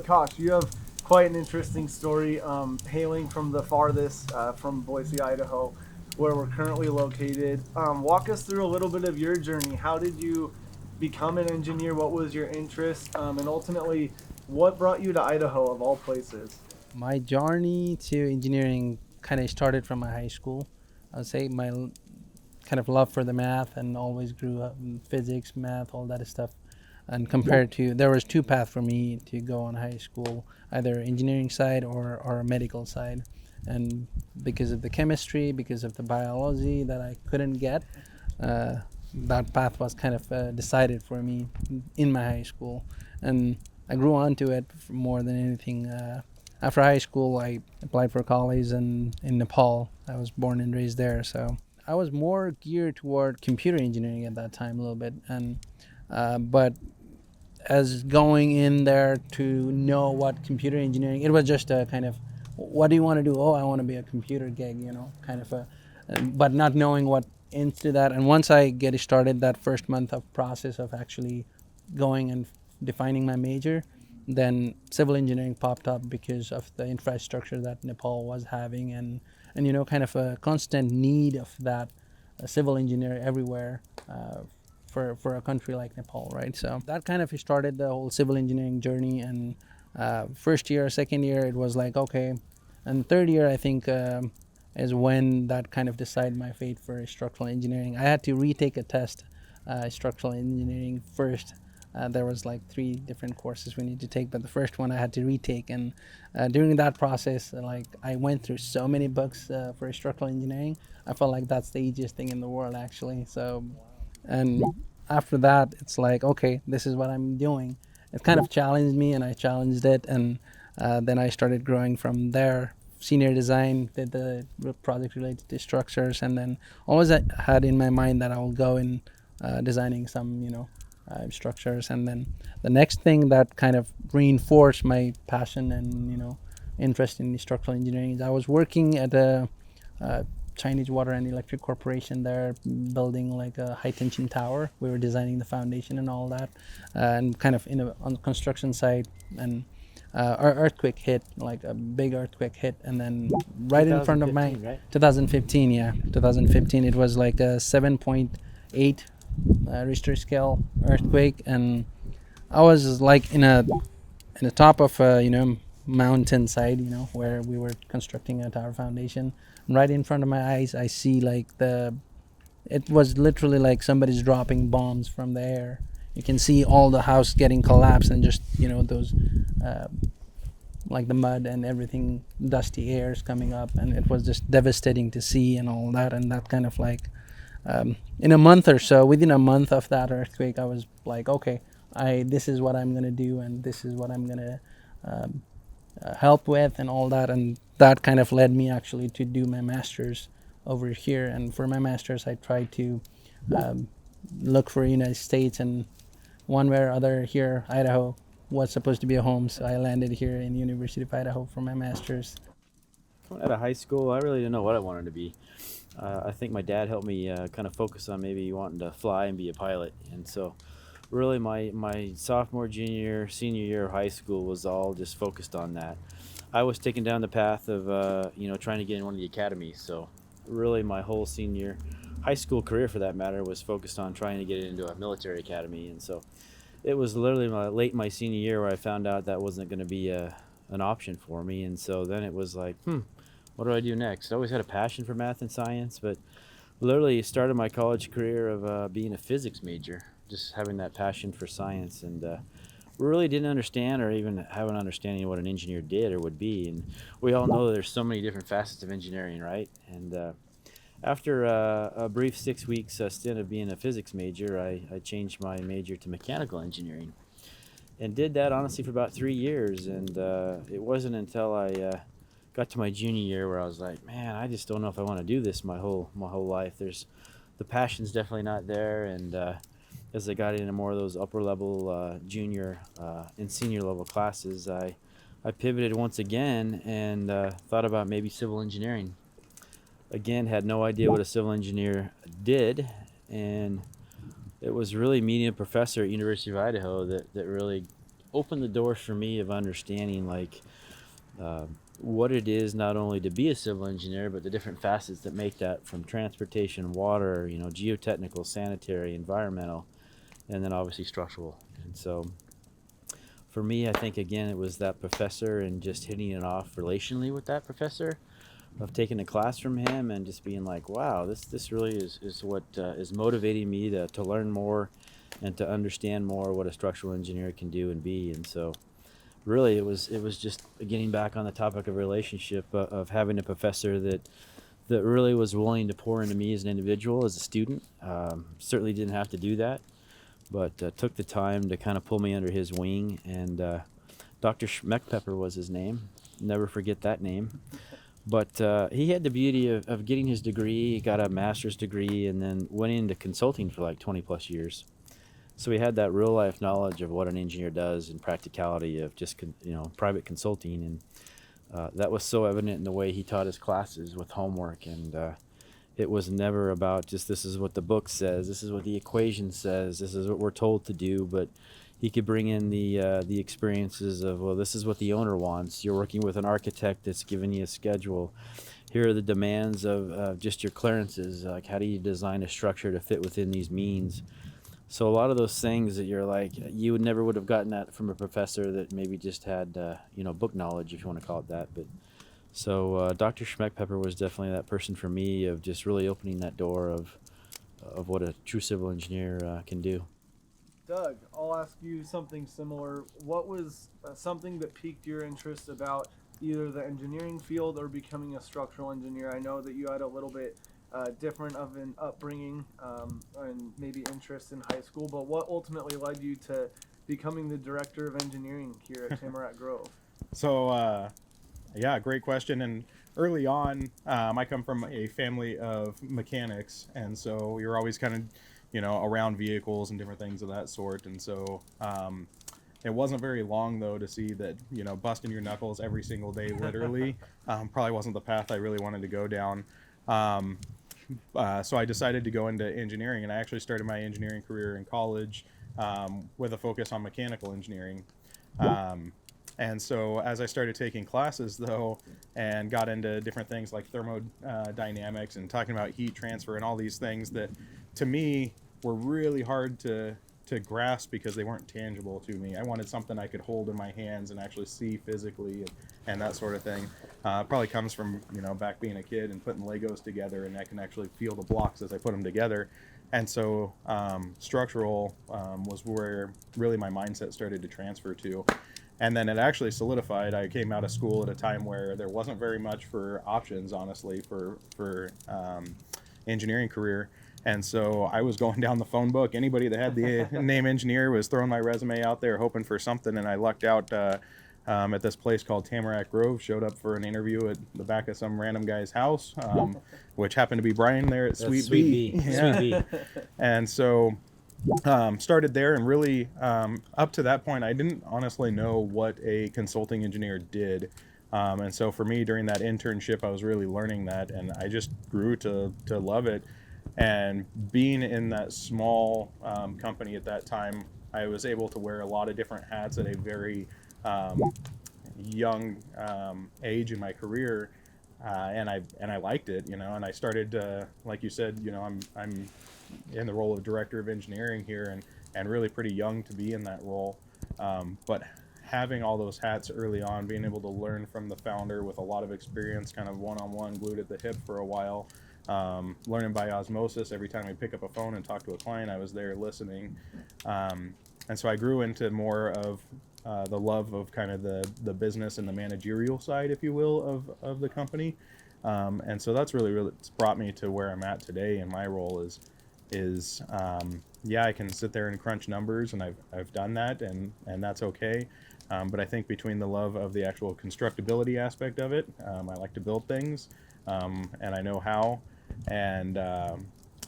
Bikash, you have quite an interesting story, hailing from the farthest, from Boise, Idaho, where we're currently located. Walk us through a little bit of your journey. How did you become an engineer? What was your interest? And ultimately, what brought you to Idaho, of all places? My journey to engineering kind of started from my high school. I would say my kind of love for the math and always grew up in physics, math, all that stuff. And compared to, there was two paths for me to go on high school, either engineering side or a medical side. And because of the chemistry, because of the biology that I couldn't get, uh, that path was kind of decided for me in my high school. And I grew onto it more than anything. After high school, I applied for college in Nepal. I was born and raised there, so I was more geared toward computer engineering at that time a little bit. And but as going in there to know what computer engineering, it was just a kind of, what do you want to do? Oh, I want to be a computer gig, kind of a, but not knowing what into that. And once I get started, that first month of process of actually going and defining my major, then civil engineering popped up because of the infrastructure that Nepal was having, and kind of a constant need of that civil engineer everywhere. For a country like Nepal, right? So that kind of started the whole civil engineering journey. And first year, second year, it was like okay, and third year, I think, is when that kind of decided my fate for structural engineering. I had to retake a test, structural engineering first. There was like three different courses we need to take, but the first one I had to retake. And during that process, like I went through so many books for structural engineering. I felt like that's the easiest thing in the world, actually. So, and after that, it's like okay, this is what I'm doing. It kind of challenged me, and I challenged it, and then I started growing from there. Senior design, did the project related to structures, and then always I had in my mind that I will go in designing some, structures. And then the next thing that kind of reinforced my passion and interest in structural engineering is I was working at a Chinese Water and Electric Corporation there, building like a high tension tower. We were designing the foundation and all that, and kind of on the construction site. And our earthquake hit, like a big earthquake hit, and then right in front of my 2015, right? 2015, yeah, 2015. It was like a 7.8 Richter scale earthquake, and I was like in the top of a mountain side, where we were constructing a tower foundation. Right in front of my eyes, I see like it was literally like somebody's dropping bombs from the air. You can see all the house getting collapsed, and just those uh, like the mud and everything, dusty airs coming up, and it was just devastating to see and all that. And that kind of like, in a month or so, within a month of that earthquake, I was like, okay, I this is what I'm gonna do, and this is what I'm gonna um, help with, and all that. And that kind of led me actually to do my master's over here. And for my master's, I tried to um, look for United States, and one way or other here, Idaho was supposed to be a home, so I landed here in University of Idaho for my master's. Coming out of high school, I really didn't know what I wanted to be. I think my dad helped me kind of focus on maybe wanting to fly and be a pilot. And so, really, my sophomore, junior, senior year of high school was all just focused on that. I was taken down the path of, trying to get in one of the academies. So, really, my whole senior high school career, for that matter, was focused on trying to get into a military academy. And so, it was literally late my senior year where I found out that wasn't going to be an option for me. And so then it was like, what do I do next? I always had a passion for math and science, but literally started my college career of being a physics major, just having that passion for science. And really didn't understand or even have an understanding of what an engineer did or would be. And we all know that there's so many different facets of engineering, right? And after a brief 6 weeks stint of being a physics major, I changed my major to mechanical engineering, and did that honestly for about 3 years. And it wasn't until I got to my junior year where I was like, man, I just don't know if I want to do this my whole life. The passion's definitely not there. And as I got into more of those upper level junior and senior level classes, I pivoted once again and thought about maybe civil engineering. Again, had no idea what a civil engineer did, and it was really meeting a professor at University of Idaho that really opened the doors for me of understanding like what it is not only to be a civil engineer, but the different facets that make that, from transportation, water, geotechnical, sanitary, environmental, and then obviously structural. And so for me, I think again it was that professor and just hitting it off relationally with that professor, of taking a class from him and just being like, wow, this really is what is motivating me to learn more and to understand more what a structural engineer can do and be. And so really it was just getting back on the topic of relationship, of having a professor that really was willing to pour into me as an individual, as a student. Certainly didn't have to do that, but took the time to kind of pull me under his wing. And Dr. Schmeckpepper was his name. Never forget that name. But he had the beauty of getting his degree. He got a master's degree and then went into consulting for like 20 plus years. So he had that real life knowledge of what an engineer does and practicality of just private consulting. And that was so evident in the way he taught his classes with homework. And it was never about just, this is what the book says, this is what the equation says, this is what we're told to do. But he could bring in the experiences of, well, this is what the owner wants. You're working with an architect that's giving you a schedule. Here are the demands of just your clearances. Like, how do you design a structure to fit within these means? So a lot of those things that you're like, you never would have gotten that from a professor that maybe just had, book knowledge, if you want to call it that. But so Dr. Schmeckpepper was definitely that person for me, of just really opening that door of what a true civil engineer can do. Doug, I'll ask you something similar. What was something that piqued your interest about either the engineering field or becoming a structural engineer? I know that you had a little bit different of an upbringing and maybe interest in high school, but what ultimately led you to becoming the director of engineering here at Tamarack Grove? So, great question. And early on, I come from a family of mechanics, and so we were always kind of, around vehicles and different things of that sort. And so it wasn't very long, though, to see that, busting your knuckles every single day, literally, probably wasn't the path I really wanted to go down. So I decided to go into engineering, and I actually started my engineering career in college with a focus on mechanical engineering. And so as I started taking classes, though, and got into different things like thermodynamics and talking about heat transfer and all these things that, to me, were really hard to grasp because they weren't tangible to me. I wanted something I could hold in my hands and actually see physically and that sort of thing. Probably comes from, back being a kid and putting Legos together, and I can actually feel the blocks as I put them together. And so structural was where really my mindset started to transfer to. And then it actually solidified. I came out of school at a time where there wasn't very much for options, honestly, for engineering career. And so I was going down the phone book. Anybody that had the name engineer was throwing my resume out there, hoping for something. And I lucked out at this place called Tamarack Grove. Showed up for an interview at the back of some random guy's house, which happened to be Brian there at Sweet Bee. Yeah. Sweet Bee. And so started there, and really up to that point, I didn't honestly know what a consulting engineer did. And so for me, during that internship, I was really learning that, and I just grew to love it. And being in that small company at that time, I was able to wear a lot of different hats at a very young age in my career, and I liked it, and I started, like you said, I'm in the role of director of engineering here, and really pretty young to be in that role, but having all those hats early on, being able to learn from the founder with a lot of experience, kind of one-on-one, glued at the hip for a while. Learning by osmosis. Every time I pick up a phone and talk to a client, I was there listening. And so I grew into more of the love of kind of the business and the managerial side, if you will, of the company. And so that's really it's brought me to where I'm at today. And my role is I can sit there and crunch numbers, and I've done that, and that's okay. But I think between the love of the actual constructability aspect of it, I like to build things, and I know how, and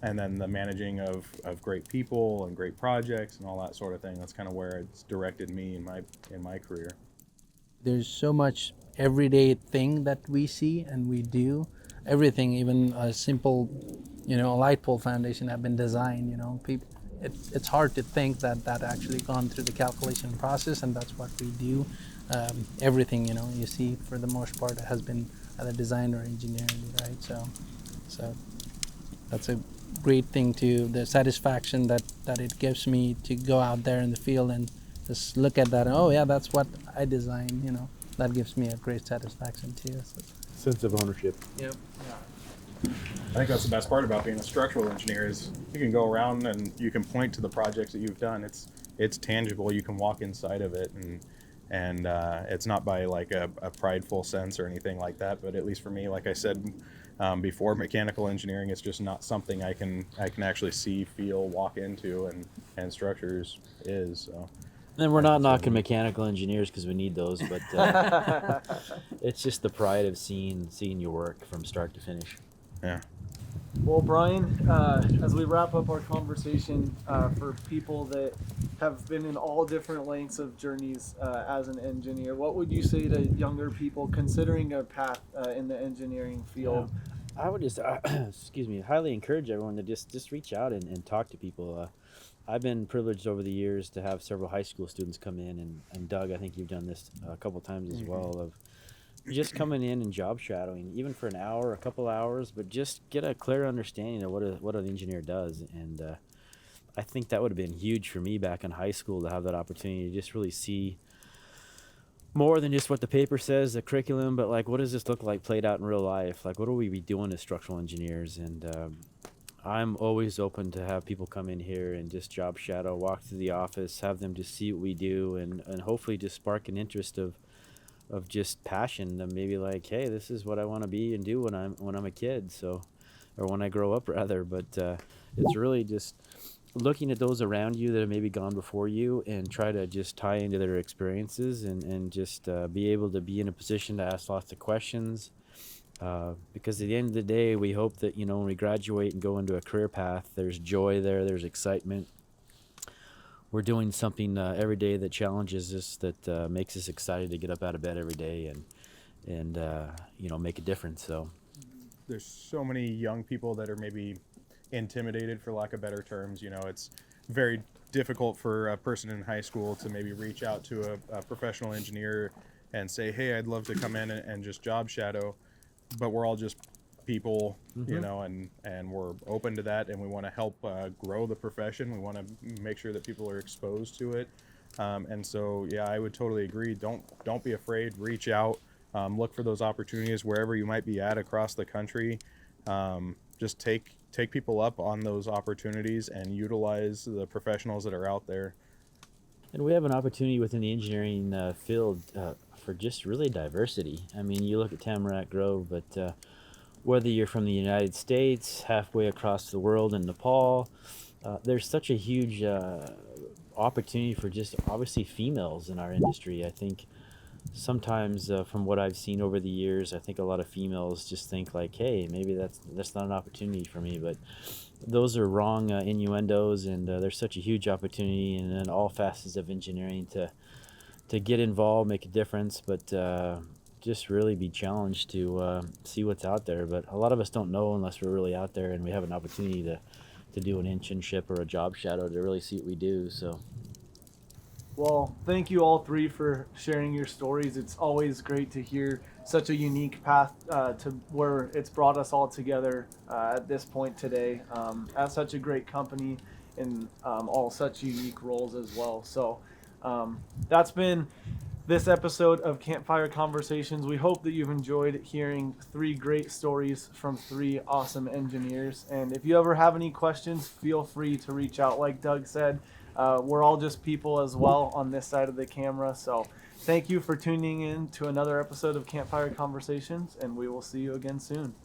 then the managing of great people and great projects and all that sort of thing. That's kind of where it's directed me in my career. There's so much everyday thing that we see and we do. Everything, even a simple, a light pole foundation have been designed. People, it's hard to think that that actually gone through the calculation process, and that's what we do. Everything, you know, you see for the most part has been either design or engineering, right? So that's a great thing too. The satisfaction that it gives me to go out there in the field and just look at that. Oh yeah, that's what I designed. You know, that gives me a great satisfaction too. So, Sense of ownership. yep. I think that's the best part about being a structural engineer is you can go around and you can point to the projects that you've done. It's tangible. You can walk inside of it, and it's not by like a prideful sense or anything like that. But at least for me, like I said before, mechanical engineering is just not something I can actually see, feel, walk into, and structures is. So. And we're not knocking mechanical engineers because we need those, but it's just the pride of seeing your work from start to finish. Yeah. Well, Brian, as we wrap up our conversation, for people that have been in all different lengths of journeys as an engineer, what would you say to younger people considering a path in the engineering field? I would just, highly encourage everyone to just reach out and talk to people. I've been privileged over the years to have several high school students come in, and Doug, I think you've done this a couple times as well, of just coming in and job shadowing, even for an hour, a couple hours, but just get a clear understanding of what an engineer does. And I think that would have been huge for me back in high school to have that opportunity to just really see more than just what the paper says, the curriculum, but like what does this look like played out in real life? Like what are we be doing as structural engineers? And I'm always open to have people come in here and just job shadow, walk through the office, have them just see what we do, and hopefully just spark an interest of just passion, and maybe like, hey, this is what I want to be and do when I'm a kid, so, or when I grow up rather. But it's really just looking at those around you that have maybe gone before you and try to just tie into their experiences and just be able to be in a position to ask lots of questions. Because at the end of the day, we hope that, you know, when we graduate and go into a career path, there's joy there's excitement. We're doing something every day that challenges us, that makes us excited to get up out of bed every day and you know, make a difference. So There's so many young people that are maybe intimidated, for lack of better terms. You know, it's very difficult for a person in high school to maybe reach out to a professional engineer and say, hey, I'd love to come in and just job shadow. But we're all just people, you know, and we're open to that, and we want to help grow the profession. We want to make sure that people are exposed to it. And so, yeah, I would totally agree. Don't be afraid. Reach out. Look for those opportunities wherever you might be at across the country. Just take people up on those opportunities and utilize the professionals that are out there. And we have an opportunity within the engineering field for just really diversity. I mean, you look at Tamarack Grove, but whether you're from the United States, halfway across the world in Nepal, there's such a huge opportunity for just obviously females in our industry. I think sometimes from what I've seen over the years, I think a lot of females just think like, hey, maybe that's not an opportunity for me, but those are wrong innuendos, and there's such a huge opportunity in all facets of engineering to get involved, make a difference, but just really be challenged to see what's out there. But a lot of us don't know unless we're really out there and we have an opportunity to do an internship or a job shadow to really see what we do. So, Well, thank you all three for sharing your stories. It's always great to hear such a unique path to where it's brought us all together at this point today at such a great company in all such unique roles as well. So that's been this episode of Campfire Conversations. We hope that you've enjoyed hearing three great stories from three awesome engineers. And if you ever have any questions, feel free to reach out. Like Doug said, we're all just people as well on this side of the camera. So thank you for tuning in to another episode of Campfire Conversations, and we will see you again soon.